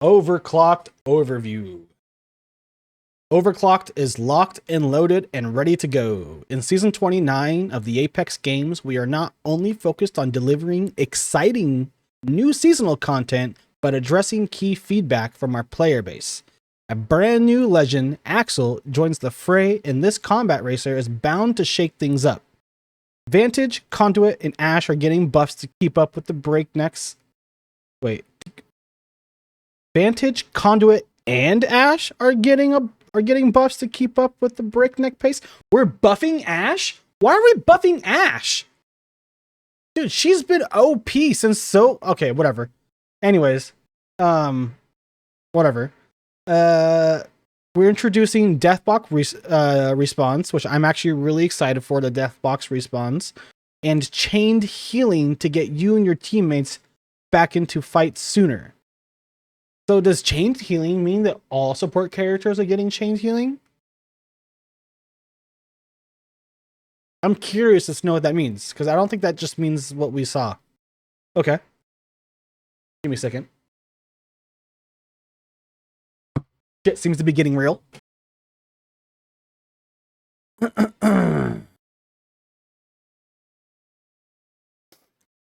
Overclocked overview. Overclocked is locked and loaded and ready to go. In Season 29 of the Apex games, we are not only focused on delivering exciting new seasonal content, but addressing key feedback from our player base. A brand new legend, Axel, joins the fray, and this combat racer is bound to shake things up. Vantage, Conduit, and Ash are getting buffs to keep up with the breaknecks. Vantage, Conduit, and Ash are getting buffs to keep up with the breakneck pace. We're buffing Ash? Why are we buffing Ash? Dude, she's been OP since okay, whatever. Anyways, whatever. We're introducing Deathbox Respawns, which I'm actually really excited for, the Deathbox Respawns, and chained healing to get you and your teammates back into fights sooner. So does chained healing mean that all support characters are getting chained healing? I'm curious to know what that means, because I don't think that just means what we saw. Okay. Give me a second. Shit seems to be getting real.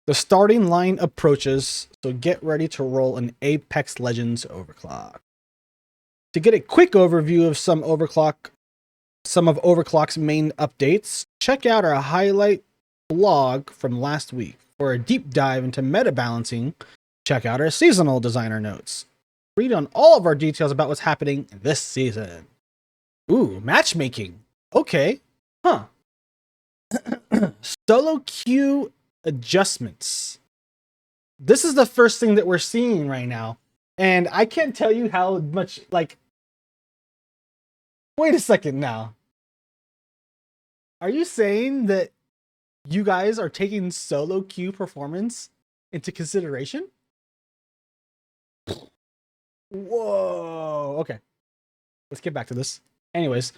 The starting line approaches, so get ready to roll an Apex Legends Overclock. To get a quick overview of some of Overclock's main updates, check out our highlight blog from last week. For a deep dive into meta balancing, check out our seasonal designer notes. Read on all of our details about what's happening this season. Ooh, matchmaking. Okay. Huh. Solo queue adjustments. This is the first thing that we're seeing right now. And I can't tell you how much, like... Wait a second now. Are you saying that you guys are taking solo queue performance into consideration? Whoa. Okay. Let's get back to this. Anyways.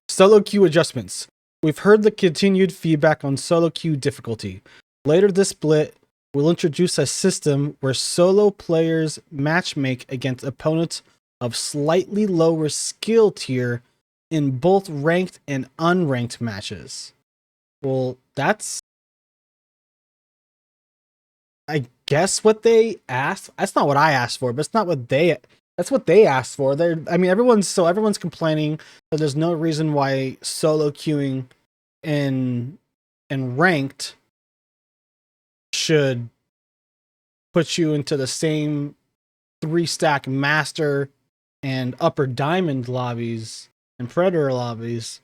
Solo queue adjustments. We've heard the continued feedback on solo queue difficulty. Later this split, we'll introduce a system where solo players matchmake against opponents of slightly lower skill tier in both ranked and unranked matches. Well, that's, I guess, what they asked. That's not what I asked for, but it's not what that's what they asked for. Everyone's complaining that there's no reason why solo queuing in ranked should put you into the same 3-stack master and upper diamond lobbies and predator lobbies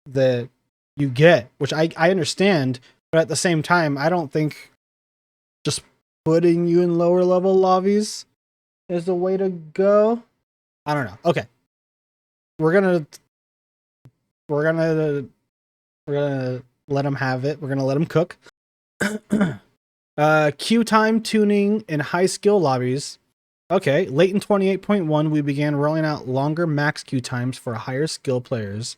that you get, which I understand, but at the same time, I don't think just putting you in lower level lobbies is the way to go. I don't know. Okay. We're gonna let them have it. We're gonna let them cook. Queue time tuning in high skill lobbies. Okay, late in 28.1, we began rolling out longer max queue times for higher skill players.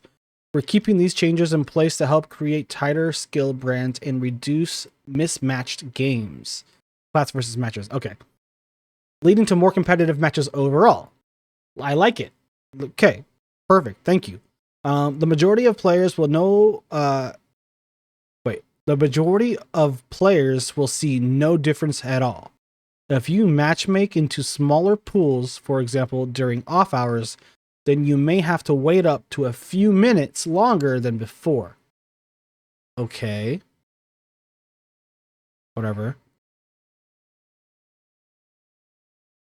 We're keeping these changes in place to help create tighter skill brands and reduce mismatched games. Class versus matches. Okay. Leading to more competitive matches overall. I like it. Okay, perfect. Thank you. The majority of players will know... The majority of players will see no difference at all. If you matchmake into smaller pools, for example, during off hours, then you may have to wait up to a few minutes longer than before. Okay. Whatever.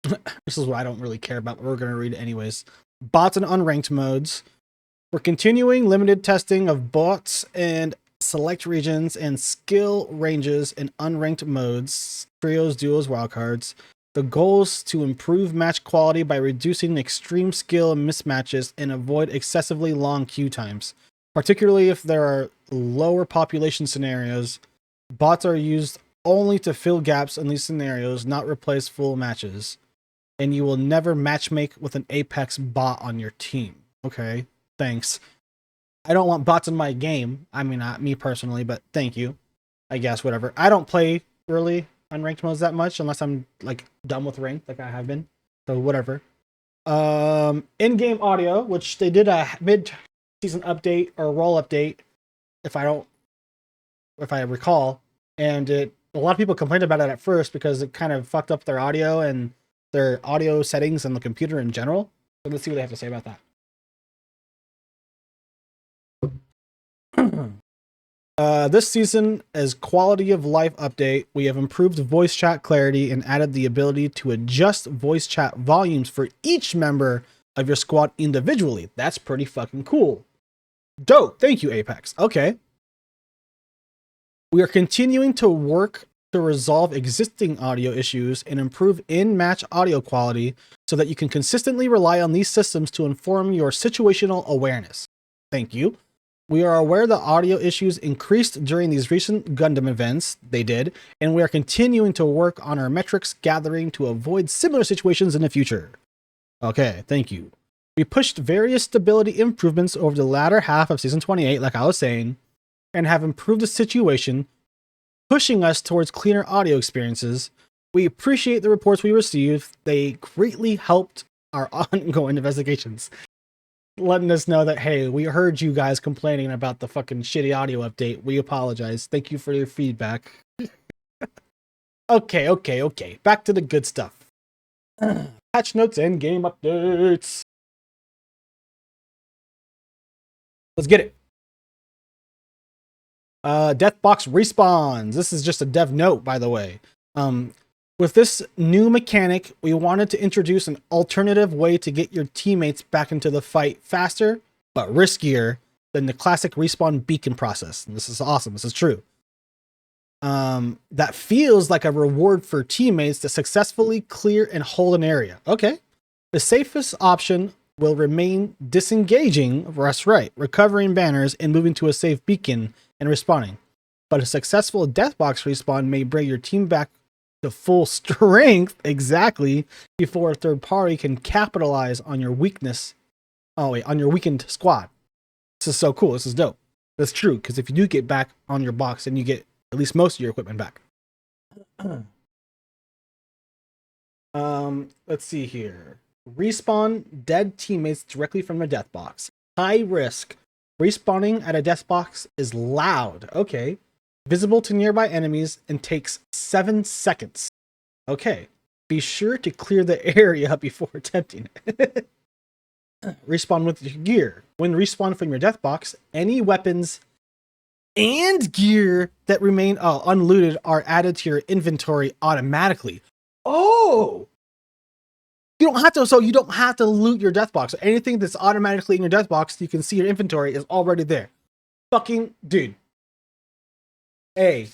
This is what I don't really care about, but we're going to read it anyways. Bots and unranked modes. We're continuing limited testing of bots and select regions and skill ranges in unranked modes, trios, duos, wildcards. The goal is to improve match quality by reducing extreme skill mismatches and avoid excessively long queue times. Particularly if there are lower population scenarios, bots are used only to fill gaps in these scenarios, not replace full matches. And you will never matchmake with an Apex bot on your team. Okay, thanks. I don't want bots in my game. I mean, not me personally, but thank you. I guess, whatever. I don't play, really. unranked modes that much unless I'm like done with ranked, like I have been. So whatever. In-game audio, which they did a mid-season update or role update, if I recall, and a lot of people complained about it at first because it kind of fucked up their audio and their audio settings and the computer in general. So let's see what they have to say about that. This season, as quality of life update, we have improved voice chat clarity and added the ability to adjust voice chat volumes for each member of your squad individually. That's pretty fucking cool. Dope. Thank you, Apex. Okay. We are continuing to work to resolve existing audio issues and improve in-match audio quality so that you can consistently rely on these systems to inform your situational awareness. Thank you. We are aware the audio issues increased during these recent Gundam events. They did, and we are continuing to work on our metrics gathering to avoid similar situations in the future. Okay, thank you. We pushed various stability improvements over the latter half of Season 28, like I was saying, and have improved the situation, pushing us towards cleaner audio experiences. We appreciate the reports we received. They greatly helped our ongoing investigations, letting us know that, hey, we heard you guys complaining about the fucking shitty audio update. We apologize. Thank you for your feedback. Okay. Back to the good stuff. Patch notes and game updates. Let's get it. Deathbox Respawns. This is just a dev note, by the way. With this new mechanic, we wanted to introduce an alternative way to get your teammates back into the fight faster, but riskier than the classic respawn beacon process. And this is awesome. This is true. That feels like a reward for teammates to successfully clear and hold an area. Okay. The safest option will remain disengaging, that's right, recovering banners and moving to a safe beacon and respawning. But a successful Deathbox respawn may bring your team back to full strength, exactly, before a third party can capitalize on your weakness. Oh wait, on your weakened squad. This is so cool. This is dope. That's true, because if you do get back on your box, then you get at least most of your equipment back. Let's see here. Respawn dead teammates directly from the death box. High risk. Respawning at a death box is loud. Okay. Visible to nearby enemies and takes 7 seconds. Okay. Be sure to clear the area before attempting it. Respawn with your gear. When respawn from your death box, any weapons and gear that remain unlooted are added to your inventory automatically. Oh! You don't have to loot your death box. Anything that's automatically in your death box, you can see your inventory is already there. Fucking dude. Hey,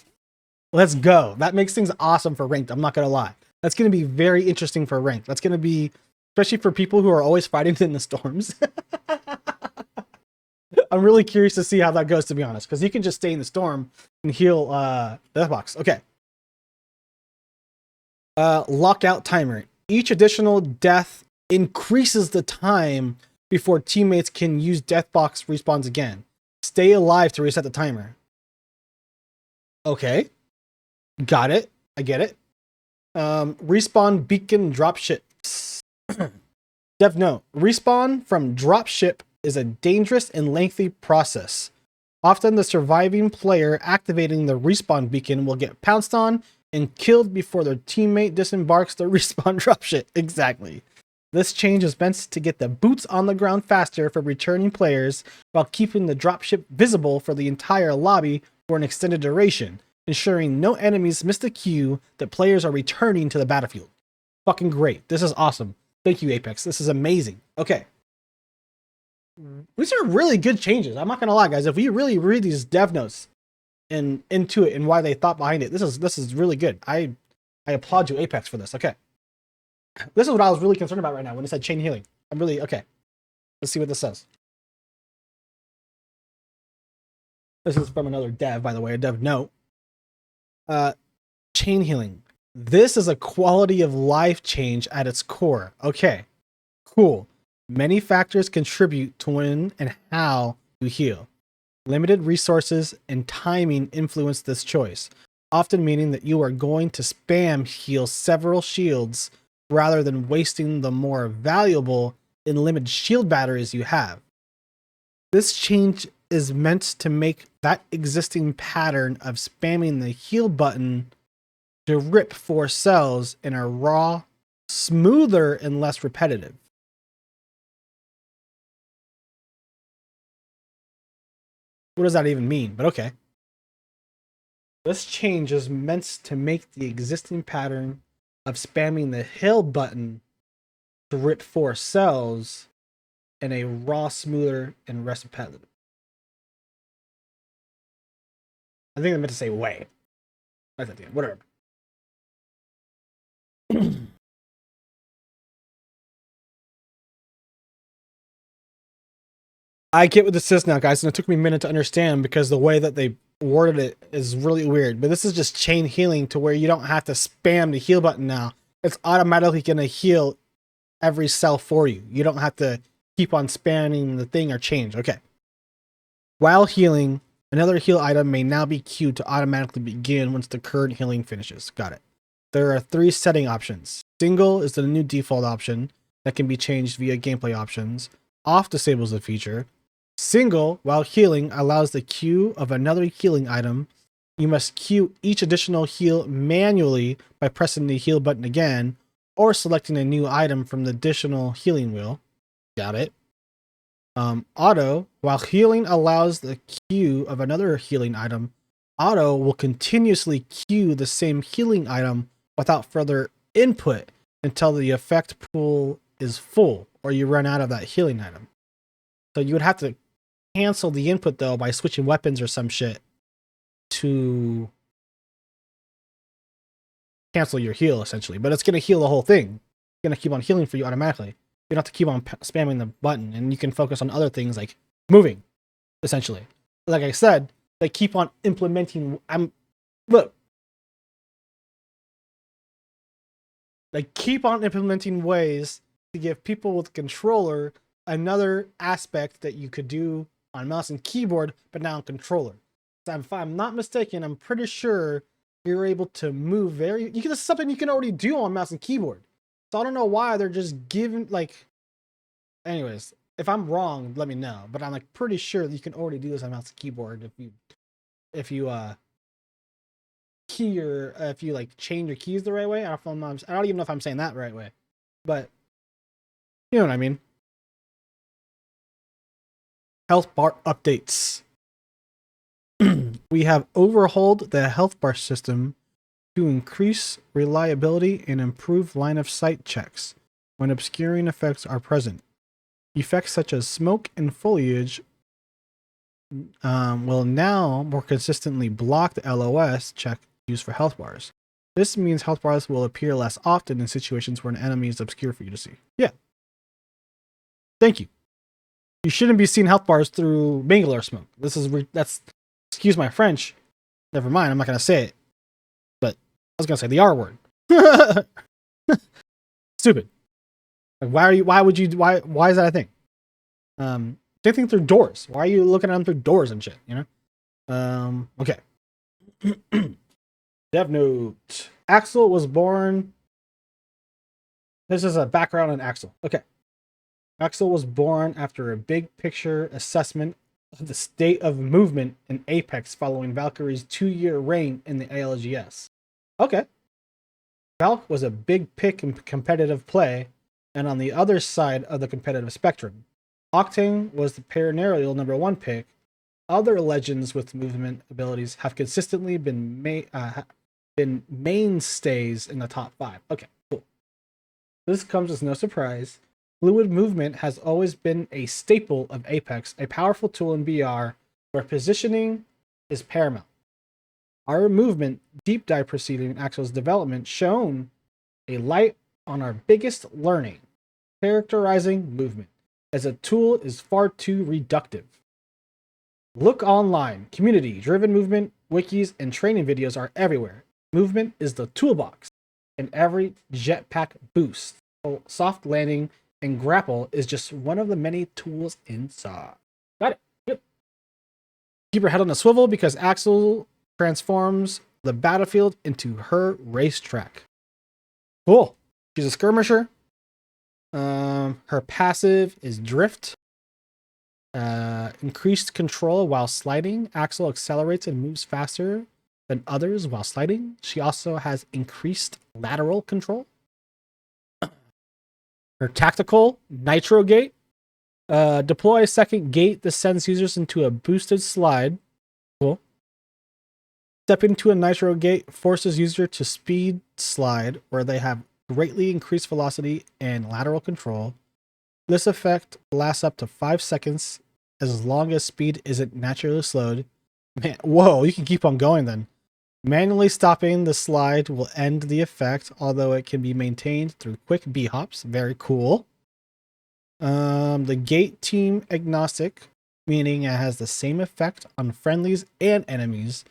let's go. That makes things awesome for ranked. I'm not gonna lie. That's gonna be very interesting for ranked. That's gonna be, especially for people who are always fighting in the storms. I'm really curious to see how that goes, to be honest, because you can just stay in the storm and heal death box. Okay. Lockout timer. Each additional death increases the time before teammates can use Deathbox respawns again. Stay alive to reset the timer. Okay. Got it. I get it. Respawn beacon dropships. Dev note. Respawn from dropship is a dangerous and lengthy process. Often the surviving player activating the respawn beacon will get pounced on and killed before their teammate disembarks the respawn dropship. Exactly. This change is meant to get the boots on the ground faster for returning players while keeping the dropship visible for the entire lobby for an extended duration, ensuring no enemies miss the cue that players are returning to the battlefield. Fucking great. This is awesome. Thank you, Apex. This is amazing. Okay. These are really good changes. I'm not going to lie, guys. If we really read these dev notes and into it and why they thought behind it, this is really good. I applaud you, Apex, for this. Okay. This is what I was really concerned about right now when it said chain healing. I'm really, okay. Let's see what this says. This is from another dev, by the way, a dev note. Chain healing. This is a quality of life change at its core. Okay. Cool. Many factors contribute to when and how you heal. Limited resources and timing influence this choice. often meaning that you are going to spam heal several shields rather than wasting the more valuable and limited shield batteries you have. This change is meant to make that existing pattern of spamming the heal button to rip 4 cells in a raw, smoother, and less repetitive. What does that even mean? But okay. This change is meant to make the existing pattern of spamming the heal button to rip 4 cells in a raw, smoother, and less repetitive. I think I meant to say way. That's at the end. Whatever. I get what this is now, guys, and it took me a minute to understand because the way that they worded it is really weird. But this is just chain healing to where you don't have to spam the heal button now. It's automatically going to heal every cell for you. You don't have to keep on spamming the thing or change. Okay. While healing, another heal item may now be queued to automatically begin once the current healing finishes. Got it. There are 3 setting options. Single is the new default option that can be changed via gameplay options. Off disables the feature. Single, while healing, allows the queue of another healing item. You must queue each additional heal manually by pressing the heal button again or selecting a new item from the additional healing wheel. Got it. Auto, while healing allows the queue of another healing item, auto will continuously queue the same healing item without further input until the effect pool is full or you run out of that healing item. So you would have to cancel the input though by switching weapons or some shit to cancel your heal essentially, but it's going to heal the whole thing. It's going to keep on healing for you automatically. You don't have to keep on spamming the button, and you can focus on other things like moving, essentially. Like I said, they keep on implementing. They keep on implementing ways to give people with a controller another aspect that you could do on mouse and keyboard, but now on controller. So if I'm not mistaken, I'm pretty sure you're able to move this is something you can already do on mouse and keyboard. So I don't know why they're just giving anyways, if I'm wrong, let me know. But I'm like pretty sure that you can already do this on mouse and keyboard if you change your keys the right way. I don't even know if I'm saying that the right way. But you know what I mean. Health bar updates. We have overhauled the health bar system to increase reliability and improve line of sight checks when obscuring effects are present. Effects such as smoke and foliage will now more consistently block the LOS check used for health bars. This means health bars will appear less often in situations where an enemy is obscure for you to see. Yeah. Thank you. You shouldn't be seeing health bars through Bangalore smoke. That's excuse my French. Never mind, I'm not going to say it. But I was going to say the R word. Stupid. Like, why is that a thing? Same thing through doors. Why are you looking at them through doors and shit, you know? Okay. Dev note. Axel was born. This is a background on Axel. Okay. Axel was born after a big picture assessment of the state of movement in Apex following Valkyrie's 2-year reign in the ALGS. Okay. Valk was a big pick in competitive play, and on the other side of the competitive spectrum. Octane was the perennial #1 pick. Other legends with movement abilities have consistently been mainstays in the top 5. Okay, cool. This comes as no surprise. Fluid movement has always been a staple of Apex, a powerful tool in BR where positioning is paramount. Our movement deep dive proceeding Axel's development shone a light on our biggest learning, characterizing movement as a tool is far too reductive. Look online. Community-driven movement, wikis, and training videos are everywhere. Movement is the toolbox, and every jetpack boost, soft landing, and grapple is just one of the many tools inside. Got it. Yep. Keep your head on a swivel because Axel transforms the battlefield into her racetrack. Cool. She's a skirmisher. Her passive is drift. Increased control while sliding. Axel accelerates and moves faster than others while sliding. She also has increased lateral control. Her tactical, Nitro Gate. Deploy a second gate that sends users into a boosted slide. Cool. Stepping into a Nitro Gate forces user to speed slide, where they have greatly increased velocity and lateral control. This effect lasts up to 5 seconds, as long as speed isn't naturally slowed. Man, whoa, you can keep on going then. Manually stopping the slide will end the effect, although it can be maintained through quick B-hops. Very cool. The gate team agnostic, meaning it has the same effect on friendlies and enemies,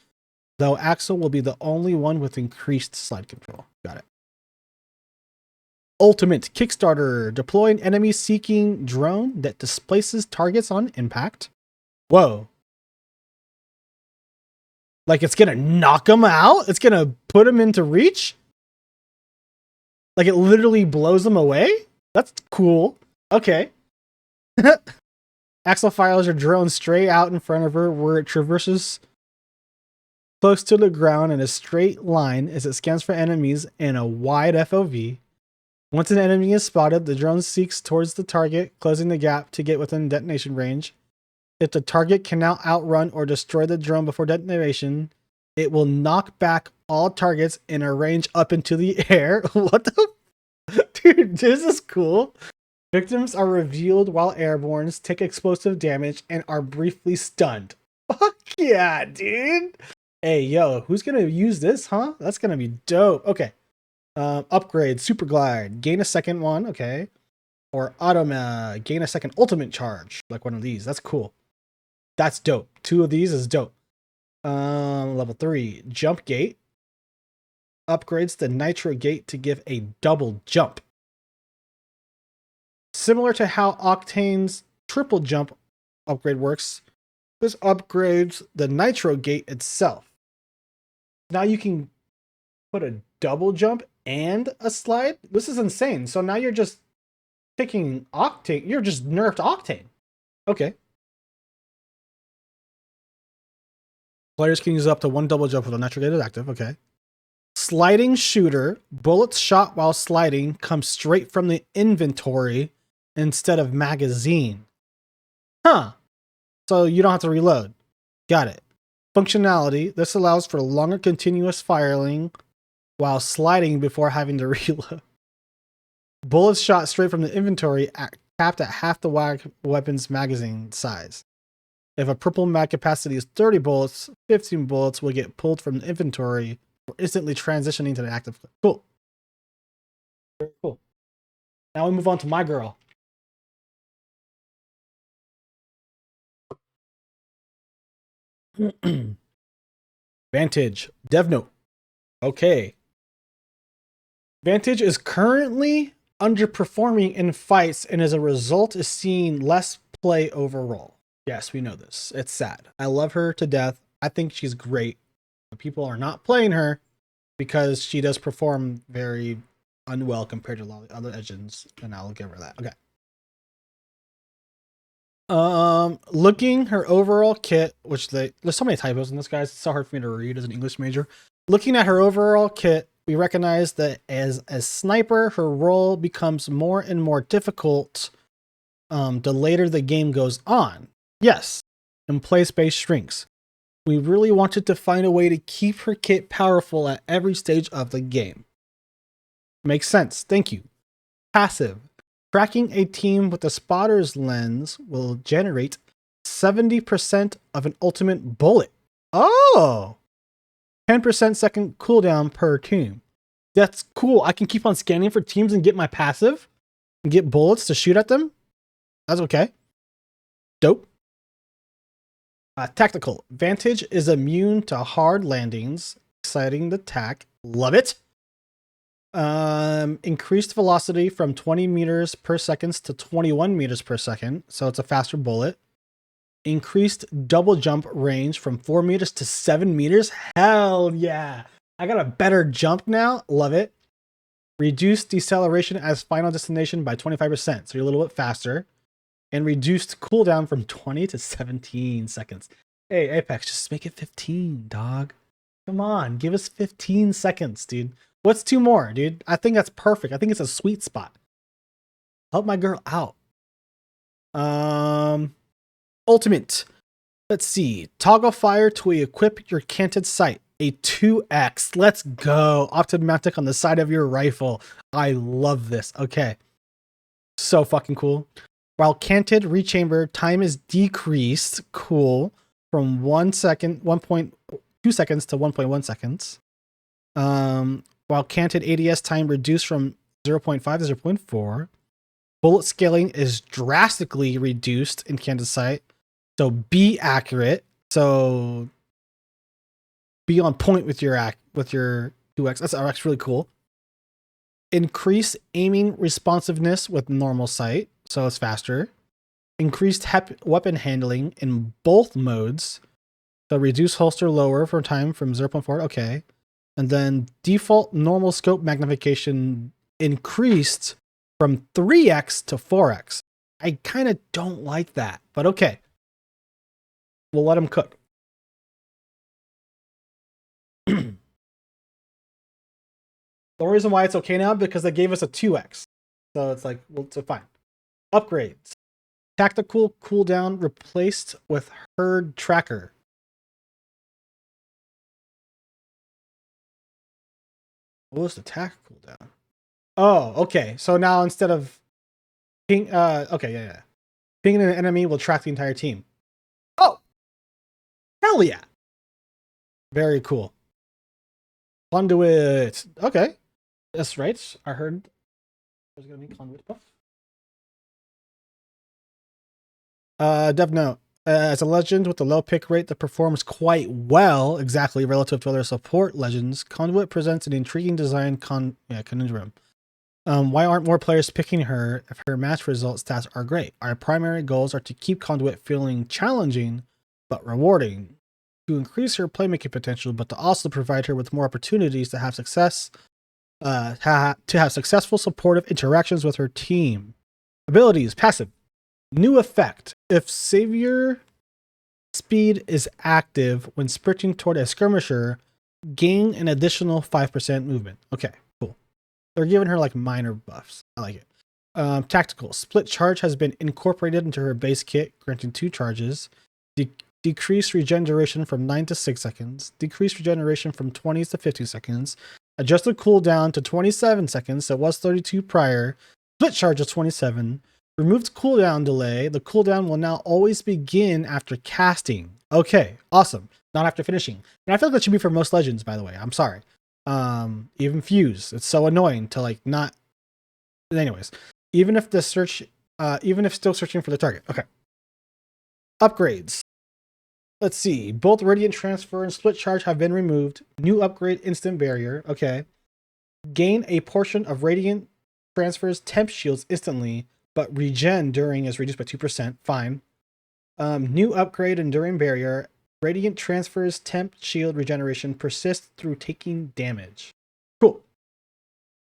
though Axel will be the only one with increased slide control. Got it. Ultimate Kickstarter. Deploy an enemy-seeking drone that displaces targets on impact. Whoa. Like it's gonna knock them out? It's gonna put them into reach? Like it literally blows them away? That's cool. Okay. Axel fires her drone straight out in front of her, where it traverses close to the ground in a straight line as it scans for enemies in a wide FOV. Once an enemy is spotted, the drone seeks towards the target, closing the gap to get within detonation range. If the target cannot outrun or destroy the drone before detonation, it will knock back all targets in a range up into the air. What the? Dude, this is cool. Victims are revealed while airborne, take explosive damage, and are briefly stunned. Fuck yeah, dude. Hey, yo, who's gonna use this, huh? That's gonna be dope. Okay. Upgrade, Super Glide, gain a second one, okay. Or Automa, gain a second ultimate charge, like one of these. That's cool. That's dope. 2 of these is dope. Level 3, Jump Gate. Upgrades the Nitro Gate to give a double jump. Similar to how Octane's triple jump upgrade works, this upgrades the Nitro Gate itself. Now you can put a double jump and a slide. This is insane. So now you're just picking Octane. You're just nerfed Octane. Okay. Players can use up to 1 double jump with a Nitro Gate active. Okay. Sliding shooter. Bullets shot while sliding come straight from the inventory instead of magazine. Huh. So you don't have to reload. Got it. Functionality. This allows for longer continuous firing while sliding before having to reload. Bullets shot straight from the inventory capped at half the weapon's magazine size. If a purple mag capacity is 30 bullets, 15 bullets will get pulled from the inventory for instantly transitioning to the active clip. Cool. Very cool. Now we move on to my girl. Vantage. Dev note. Okay. Vantage is currently underperforming in fights and as a result is seeing less play overall. Yes, we know this. It's sad. I love her to death. I think she's great. People are not playing her because she does perform very unwell compared to a lot of other engines, and I'll give her that. Okay. Looking her overall kit, which there's so many typos in this, guys. It's so hard for me to read as an English major. Looking at her overall kit, we recognize that as a sniper, her role becomes more and more difficult the later the game goes on. Yes, and play space shrinks. We really wanted to find a way to keep her kit powerful at every stage of the game. Makes sense. Thank you. Passive. Tracking a team with a spotter's lens will generate 70% of an ultimate bullet. Oh! 10% second cooldown per team. That's cool. I can keep on scanning for teams and get my passive and get bullets to shoot at them. That's okay. Dope. Tactical. Vantage is immune to hard landings. Exciting the tack. Love it. Increased velocity from 20 meters per second to 21 meters per second. So it's a faster bullet. Increased double jump range from 4 meters to 7 meters. Hell yeah. I got a better jump now. Love it. Reduced deceleration as final destination by 25%. So you're a little bit faster. And reduced cooldown from 20 to 17 seconds. Hey, Apex, just make it 15, dog. Come on, give us 15 seconds, dude. What's 2 more, dude? I think that's perfect. I think it's a sweet spot. Help my girl out. Ultimate. Let's see. Toggle fire to equip your canted sight. A 2x. Let's go. Optimatic on the side of your rifle. I love this. Okay. So fucking cool. While canted rechamber, time is decreased. Cool. From 1 second, 1.2 seconds to 1.1 seconds. While canted ADS time reduced from 0.5 to 0.4. Bullet scaling is drastically reduced in canted sight. So be accurate. So be on point with your 2x. That's really cool. Increase aiming responsiveness with normal sight, so it's faster. Increased weapon handling in both modes. So reduce holster lower for time from 0.4. Okay. And then default normal scope magnification increased from 3x to 4x. I kind of don't like that, but okay. We'll let them cook. The reason why it's okay now because they gave us a 2x. So it's like, well, it's fine. Upgrades. Tactical cooldown replaced with herd tracker. What was the tack cooldown? Oh, okay. So now instead of ping, okay, yeah. Pinging an enemy will track the entire team. Oh, hell yeah. Very cool. Conduit. Okay. That's right. I heard there's going to be Conduit buff. Dev note. As a legend with a low pick rate that performs quite well, exactly, relative to other support legends, Conduit presents an intriguing design conundrum. Why aren't more players picking her if her match result stats are great? Our primary goals are to keep Conduit feeling challenging but rewarding, to increase her playmaking potential, but to also provide her with more opportunities to have success, to have successful supportive interactions with her team. Abilities, passive. New effect. If Savior speed is active when sprinting toward a skirmisher, gain an additional 5% movement. Okay, cool. They're giving her like minor buffs. I like it. Tactical. Split charge has been incorporated into her base kit, granting 2 charges. Decrease regeneration from 9 to 6 seconds. Decrease regeneration from 20 to 50 seconds. Adjusted cooldown to 27 seconds. It was 32 prior. Split charge of 27. Removed cooldown delay. The cooldown will now always begin after casting. Okay, awesome. Not after finishing. And I feel like that should be for most legends, by the way. I'm sorry. Even Fuse. It's so annoying to like not. Anyways, even if still searching for the target. Okay. Upgrades. Let's see. Both Radiant Transfer and Split Charge have been removed. New upgrade, Instant Barrier. Okay. Gain a portion of Radiant Transfer's temp shields instantly, but regen during is reduced by 2%. Fine. New upgrade, Enduring Barrier. Radiant Transfer's temp shield regeneration persists through taking damage. Cool.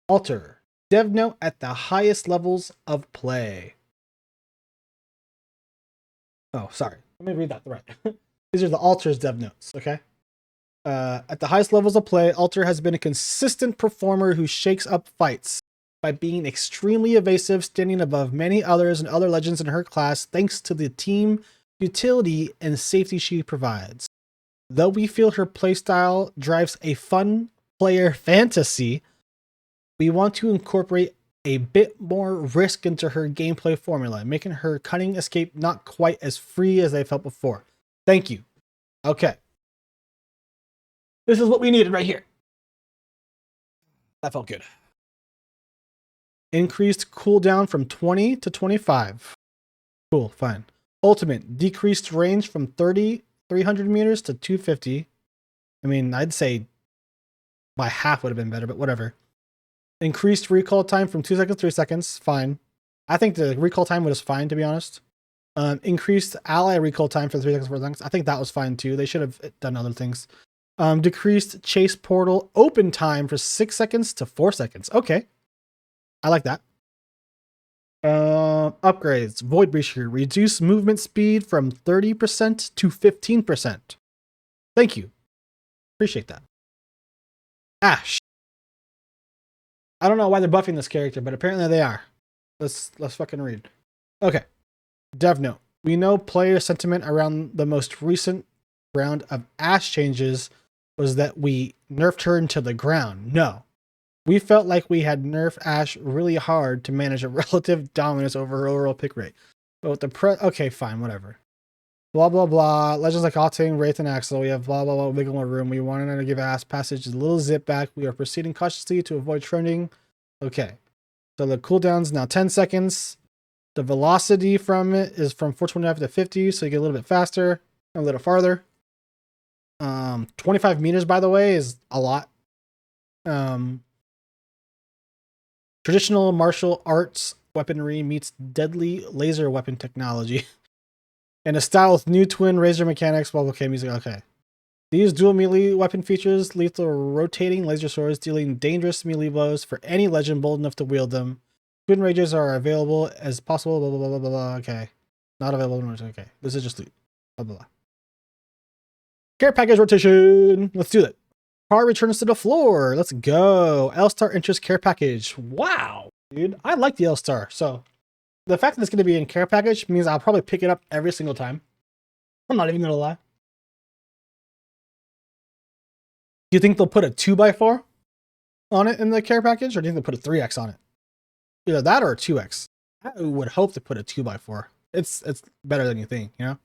Alter. Dev note at the highest levels of play. Oh, sorry. Let me read that right. These are the Alter's dev notes, okay? At the highest levels of play, Alter has been a consistent performer who shakes up fights by being extremely evasive, standing above many others and other legends in her class thanks to the team utility and safety she provides. Though we feel her playstyle drives a fun player fantasy, we want to incorporate a bit more risk into her gameplay formula, making her cunning escape not quite as free as they felt before. Thank you. Okay. This is what we needed right here. That felt good. Increased cooldown from 20 to 25. Cool, fine. Ultimate, decreased range from 300 meters to 250. I mean, I'd say by half would have been better, but whatever. Increased recall time from 2 seconds to 3 seconds. Fine. I think the recall time was fine, to be honest. Increased ally recall time for 3 seconds for things. I think that was fine too. They should have done other things. Decreased chase portal open time for 6 seconds to 4 seconds. Okay. I like that. Upgrades. Void Breacher. Reduce movement speed from 30% to 15%. Thank you. Appreciate that. Ash. I don't know why they're buffing this character, but apparently they are. Let's fucking read. Okay. Dev note. We know player sentiment around the most recent round of Ash changes was that we nerfed her into the ground. No. We felt like we had nerfed Ash really hard to manage a relative dominance over her overall pick rate. But with the okay, fine, whatever. Blah, blah, blah. Legends like Octane, Wraith, and Axel. We have blah, blah, blah, wiggle more room. We wanted to give Ash passage a little zip back. We are proceeding cautiously to avoid trending. Okay. So the cooldown's now 10 seconds. The velocity from it is from 425 to 50, so you get a little bit faster, a little farther. 25 meters, by the way, is a lot. Traditional martial arts weaponry meets deadly laser weapon technology. And a style with new twin razor mechanics. Well, okay, music, okay. These dual melee weapon features, lethal rotating laser swords, dealing dangerous melee blows for any legend bold enough to wield them. Twin rages are available as possible, blah, blah, blah, blah, blah, blah. Okay. Not available. Okay. This is just loot. Blah, blah, blah. Care package rotation. Let's do that. Car returns to the floor. Let's go. L-Star interest care package. Wow, dude. I like the L-Star. So the fact that it's going to be in care package means I'll probably pick it up every single time. I'm not even going to lie. Do you think they'll put a 2x4 on it in the care package, or do you think they'll put a 3x on it? Either that or a 2x. I would hope to put a 2x4. It's better than you think, you know?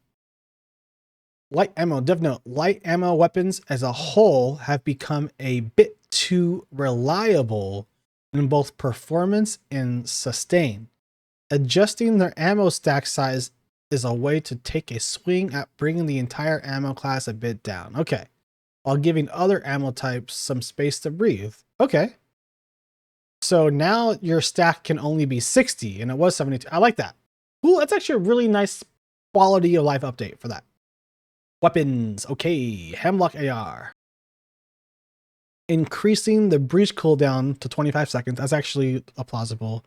Light ammo. Dev note. Light ammo weapons as a whole have become a bit too reliable in both performance and sustain. Adjusting their ammo stack size is a way to take a swing at bringing the entire ammo class a bit down. Okay. While giving other ammo types some space to breathe. Okay. So now your stack can only be 60 and it was 72. I like that. Cool. That's actually a really nice quality of life update for that. Weapons. Okay. Hemlock AR. Increasing the breach cooldown to 25 seconds. That's actually a plausible.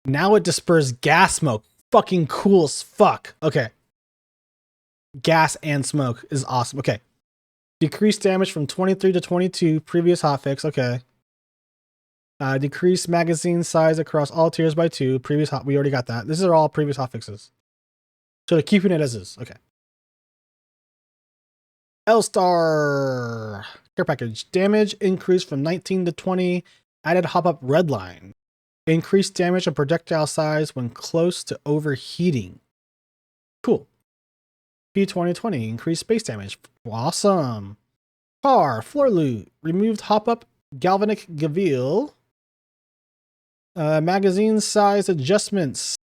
Now it disperses gas smoke. Fucking cool as fuck. Okay. Gas and smoke is awesome. Okay. Decreased damage from 23 to 22. Previous hotfix. Okay. Decrease magazine size across all tiers by 2. Previous hot. We already got that. These are all previous hotfixes. So they're keeping it as is. Okay. L-Star care package. Damage increased from 19 to 20. Added hop-up red line. Increased damage and projectile size when close to overheating. Cool. P2020. Increased space damage. Awesome. Car. Floor loot. Removed hop-up galvanic gaville. Magazine size adjustments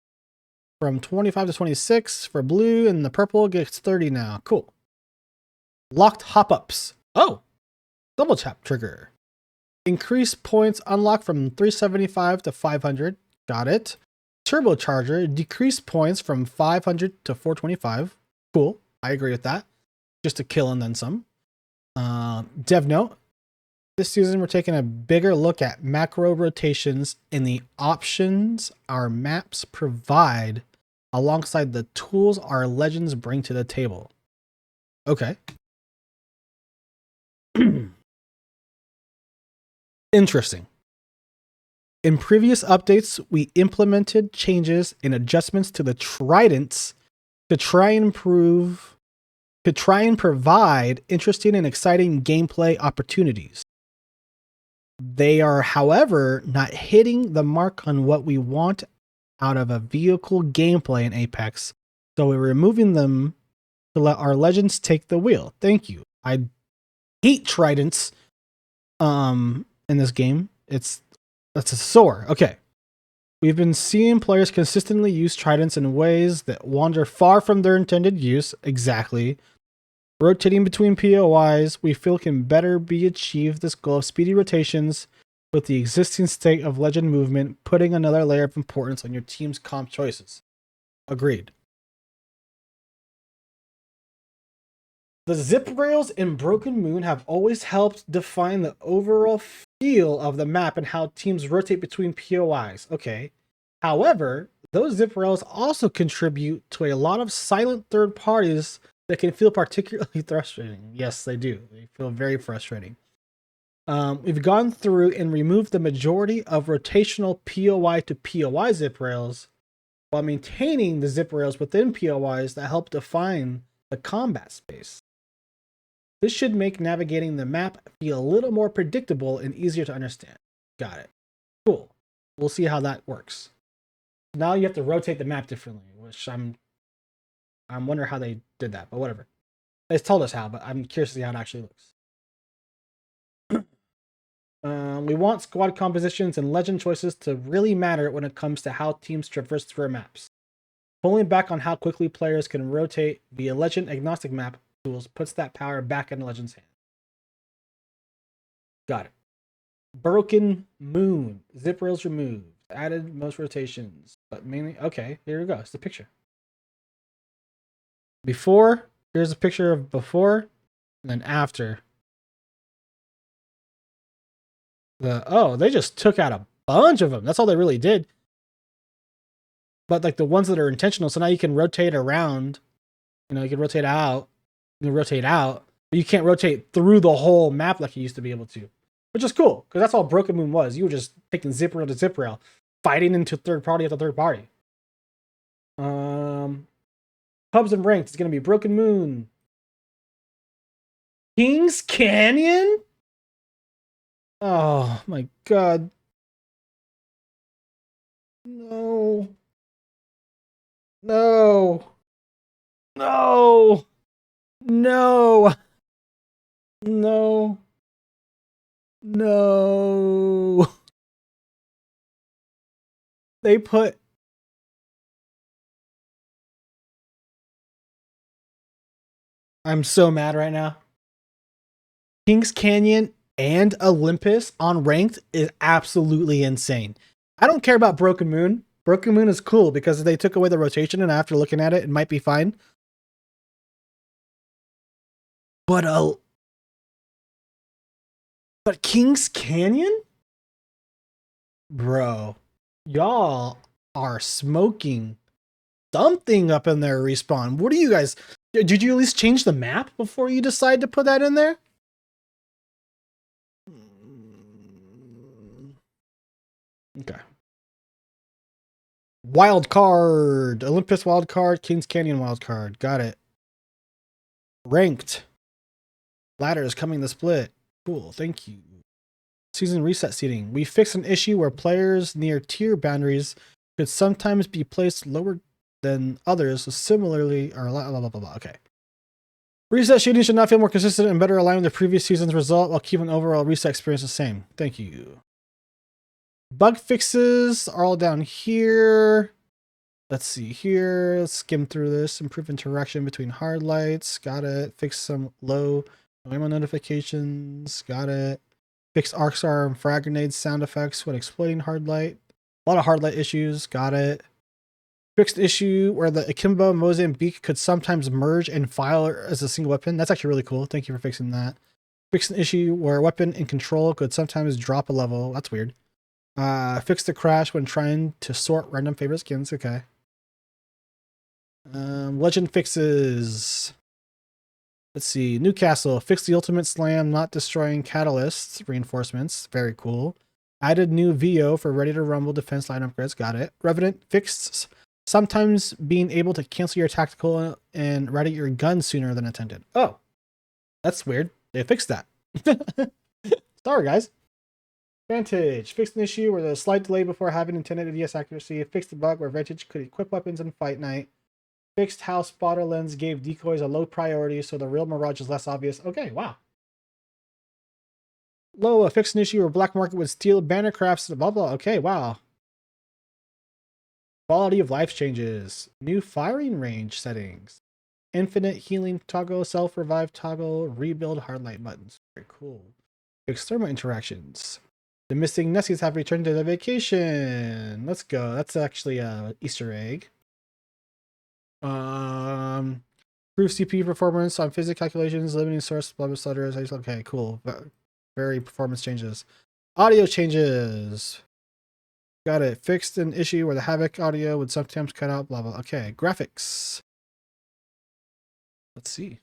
from 25 to 26 for blue, and the purple gets 30 now. Cool. Locked hop-ups. Oh, double tap trigger. Increase points unlock from 375 to 500. Got it. Turbocharger. Decrease points from 500 to 425. Cool. I agree with that. Just a kill and then some. Dev note. This season, we're taking a bigger look at macro rotations and the options our maps provide alongside the tools our legends bring to the table. Okay. Interesting. In previous updates, we implemented changes and adjustments to the tridents to try and provide interesting and exciting gameplay opportunities. They are, however, not hitting the mark on what we want out of a vehicle gameplay in Apex, so we're removing them to let our legends take the wheel. Thank you. I hate tridents in this game. That's a sore. Okay. We've been seeing players consistently use tridents in ways that wander far from their intended use. Exactly. Rotating between POIs, we feel can better be achieved this goal of speedy rotations with the existing state of legend movement, putting another layer of importance on your team's comp choices. Agreed. The zip rails in Broken Moon have always helped define the overall feel of the map and how teams rotate between POIs. Okay. However, those zip rails also contribute to a lot of silent third parties that can feel particularly frustrating. Yes, they do. They feel very frustrating. We've gone through and removed the majority of rotational POI to POI zip rails while maintaining the zip rails within POIs that help define the combat space. This should make navigating the map feel a little more predictable and easier to understand. Got it. Cool. We'll see how that works. Now you have to rotate the map differently, which I'm wondering how they did that, but whatever. They told us how, but I'm curious to see how it actually looks. We want squad compositions and legend choices to really matter when it comes to how teams traverse through our maps. Pulling back on how quickly players can rotate via legend agnostic map tools puts that power back in the legend's hand. Got it. Broken Moon. Zip rails removed. Added most rotations, but mainly okay. Here we go. It's the picture. Before, here's a picture of before, and then after. They just took out a bunch of them. That's all they really did. But like the ones that are intentional, so now you can rotate around. You know, you can rotate out. You can rotate out, but you can't rotate through the whole map like you used to be able to, which is cool because that's all Broken Moon was. You were just taking zip rail to zip rail, fighting into third party after third party. Hubs and ranks is gonna be Broken Moon, Kings Canyon. Oh my god. No. No. No. No. No. No. They put I'm so mad right now. Kings Canyon and Olympus on ranked is absolutely insane. I don't care about Broken Moon. Broken Moon is cool because they took away the rotation, and after looking at it, it might be fine. But Kings Canyon? Bro, y'all are smoking something up in there, Respawn. What are you guys? Did you at least change the map before you decide to put that in there? Okay. Wild card. Olympus wild card. Kings Canyon wild card. Got it. Ranked. Ladders coming to split. Cool. Thank you. Season reset seating. We fixed an issue where players near tier boundaries could sometimes be placed lower than others. So similarly, or blah, blah, blah, blah, blah. Okay. Reset shooting should now feel more consistent and better align with the previous season's result while keeping overall reset experience the same. Thank you. Bug fixes are all down here. Let's see here. Let's skim through this. Improve interaction between hard lights. Got it. Fix some low ammo notifications. Got it. Fix arc star and frag grenade sound effects when exploiting hard light. A lot of hard light issues. Got it. Fixed issue where the Akimbo, Mozambique could sometimes merge and file as a single weapon. That's actually really cool. Thank you for fixing that. Fixed an issue where weapon and control could sometimes drop a level. That's weird. Fix the crash when trying to sort random favorite skins. Okay. Legend fixes. Let's see. Newcastle. Fix the ultimate slam, not destroying catalysts. Reinforcements. Very cool. Added new VO for ready to rumble defense line upgrades. Got it. Revenant fixed. Sometimes being able to cancel your tactical and ready your gun sooner than intended. Oh. That's weird. They fixed that. Sorry, guys. Vantage. Fixed an issue where there's a slight delay before having intended ADS accuracy. Fixed the bug where Vantage could equip weapons in Fight Night. Fixed how spotter lens gave decoys a low priority so the real mirage is less obvious. Okay, wow. Loa fixed an issue where Black Market would steal banner crafts, blah blah. Okay, wow. Quality of life changes. New firing range settings. Infinite healing toggle, self-revive toggle, rebuild hard light buttons. Very cool. Fixed thermal interactions. The missing Nessies have returned to their vacation. Let's go. That's actually a Easter egg. Improve CPU performance on physics calculations, limiting source, blah, blah, stutters. Okay, cool. Very performance changes. Audio changes. Got it. Fixed an issue where the Havoc audio would sometimes cut out, blah, blah. Okay, graphics. Let's see.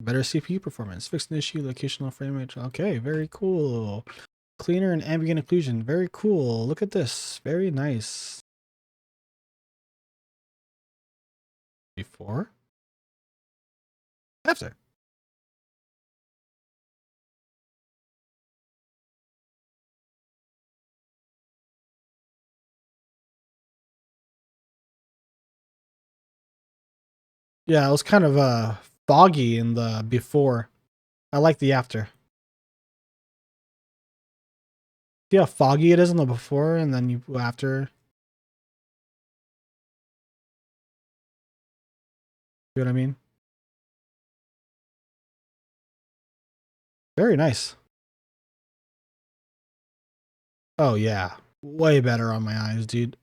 Better CPU performance. Fixed an issue, locational frame rate. Okay, very cool. Cleaner and ambient occlusion. Very cool. Look at this. Very nice. Before? After. Yeah, it was kind of foggy in the before. I like the after. See how foggy it is in the before and then you after? See what I mean? Very nice. Oh yeah. Way better on my eyes, dude.